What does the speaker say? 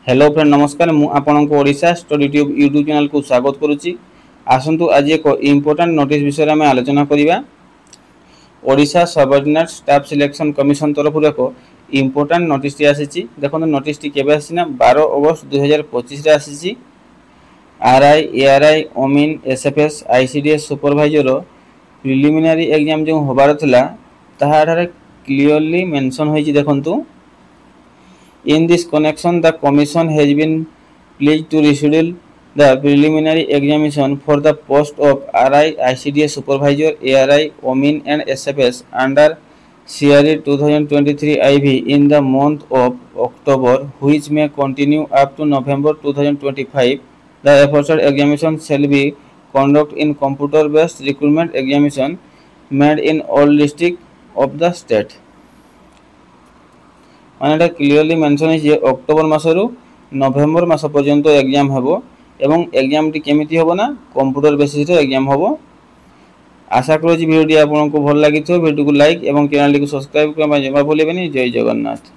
Hello friend नमस्कार मु आपनको Odisha study tube YouTube channel को स्वागत करुच्ची। आसंतु आज एक इम्पोर्टेंट नोटिस विषय में आलोचना करिबा। Odisha subordinate staff selection commission तरफ एक इम्पोर्टेंट नोटिस आसी। देखो नोटिस केबे आसीना 12 अगस्त 2025 रे आसी। आरआई एआरआई ओमिन SFS ICDS supervisor preliminary exam जो होबार थिला ताहारे क्लियरली मेंशन होईची। देखंतु In this connection, the Commission has been pleased to reschedule the preliminary examination for the post of RI, ICDS Supervisor, ARI, OMIN and SFS under CRE 2023 IV in the month of October, which may continue up to November 2025. The aforesaid examination shall be conducted in computer-based recruitment examination made in all districts of the state. माने clearly mention है October मासरू नवेम्बर मास पर्यंत exam हेबो एवं exam T केमिति हेबो ना computer basis रे exam हेबो। आशा करूँ वीडियो आपको भल लगी वीडियो को लाइक एवं चैनल को सब्सक्राइब करबा जमा भूलेबेनी। जय जगन्नाथ।